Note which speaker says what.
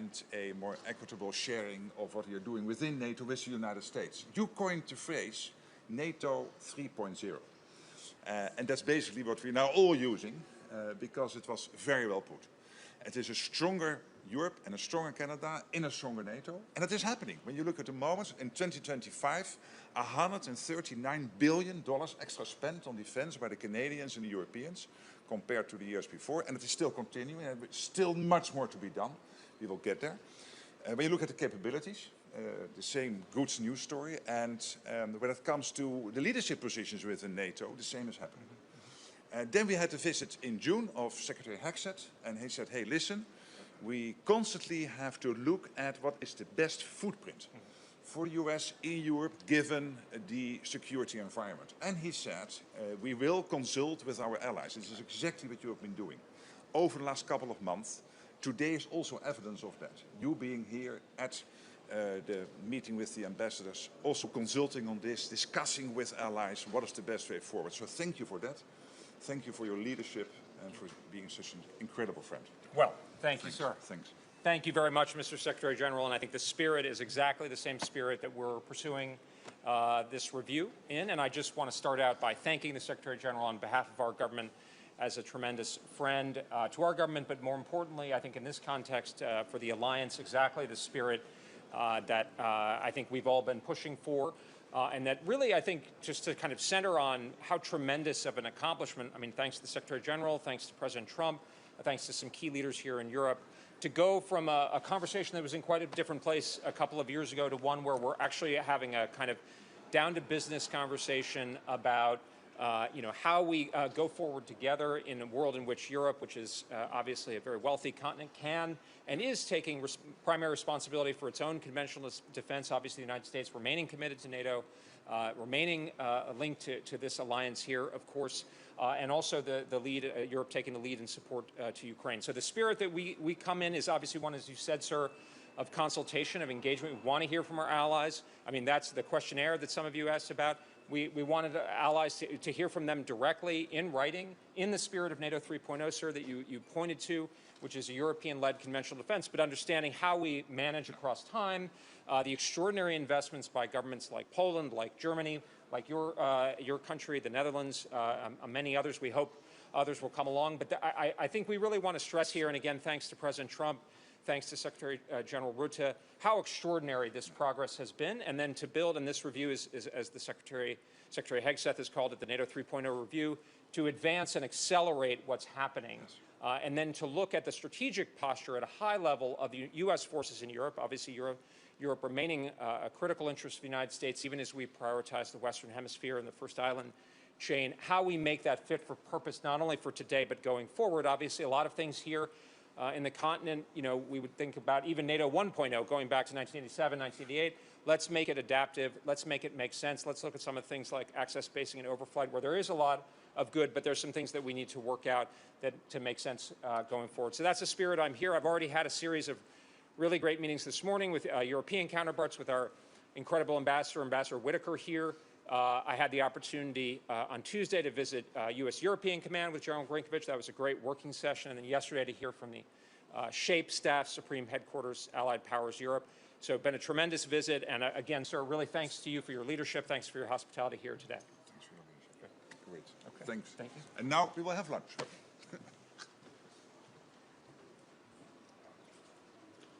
Speaker 1: and a more equitable sharing of what we are doing within NATO with the United States. You coined the phrase NATO 3.0. And that's basically what we're now all using because it was very well put. It is a stronger Europe and a stronger Canada in a stronger NATO. And it is happening. When you look at the moment, in 2025, $139 billion extra spent on defense by the Canadians and the Europeans compared to the years before. And it is still continuing, and still much more to be done. We will get there. When you look at the capabilities, the same good news story. And when it comes to the leadership positions within NATO, the same is happening. Then we had a visit in June of Secretary Hegseth, and he said, hey, listen, we constantly have to look at what is the best footprint for the US in Europe given the security environment. And he said, we will consult with our allies. This is exactly what you have been doing over the last couple of months. Today is also evidence of that. You being here at the meeting with the ambassadors, also consulting on this, discussing with allies what is the best way forward. So thank you for that. Thank you for your leadership and for being such an incredible friend.
Speaker 2: Well, thank you, sir.
Speaker 1: Thanks.
Speaker 2: Thank you very much, Mr. Secretary General. And I think the spirit is exactly the same spirit that we're pursuing this review in. And I just want to start out by thanking the Secretary General on behalf of our government as a tremendous friend to our government, but more importantly, I think in this context, for the alliance, exactly the spirit that I think we've all been pushing for. And that really, I think, just to kind of center on how tremendous of an accomplishment, I mean, thanks to the Secretary General, thanks to President Trump, thanks to some key leaders here in Europe, to go from a conversation that was in quite a different place a couple of years ago to one where we're actually having a kind of down-to-business conversation about how we go forward together in a world in which Europe, which is obviously a very wealthy continent, can and is taking primary responsibility for its own conventional defense. Obviously, the United States remaining committed to NATO, remaining linked to this alliance here, of course, and also the lead, Europe taking the lead in support to Ukraine. So the spirit that we come in is obviously one, as you said, sir, of consultation, of engagement. We want to hear from our allies. I mean, that's the questionnaire that some of you asked about. We wanted allies to hear from them directly in writing, in the spirit of NATO 3.0, sir, that you pointed to, which is a European-led conventional defense, but understanding how we manage across time the extraordinary investments by governments like Poland, like Germany, like your country, the Netherlands, many others. We hope others will come along. But I think we really want to stress here, and again, thanks to President Trump, thanks to Secretary General Rutte, how extraordinary this progress has been, and then to build, and this review is as the Secretary Hegseth has called it, the NATO 3.0 review, to advance and accelerate what's happening, and then to look at the strategic posture at a high level of the U.S. forces in Europe, obviously Europe remaining a critical interest of the United States, even as we prioritize the Western Hemisphere and the First Island chain, how we make that fit for purpose, not only for today, but going forward. Obviously, a lot of things here in the continent, we would think about even NATO 1.0, going back to 1987, 1988. Let's make it adaptive. Let's make it make sense. Let's look at some of the things like access spacing and overflight, where there is a lot of good, but there's some things that we need to work out to make sense going forward. So that's the spirit I'm here. I've already had a series of really great meetings this morning with European counterparts, with our incredible Ambassador Whitaker here. I had the opportunity on Tuesday to visit U.S. European Command with General Grinkovich. That was a great working session. And then yesterday to hear from the SHAPE staff, Supreme Headquarters, Allied Powers Europe. So it's been a tremendous visit. And again, sir, really thanks to you for your leadership. Thanks for your hospitality here today.
Speaker 1: Thanks for your leadership. Great.
Speaker 2: Okay.
Speaker 1: Thanks.
Speaker 2: Thank you.
Speaker 1: And now we will have lunch.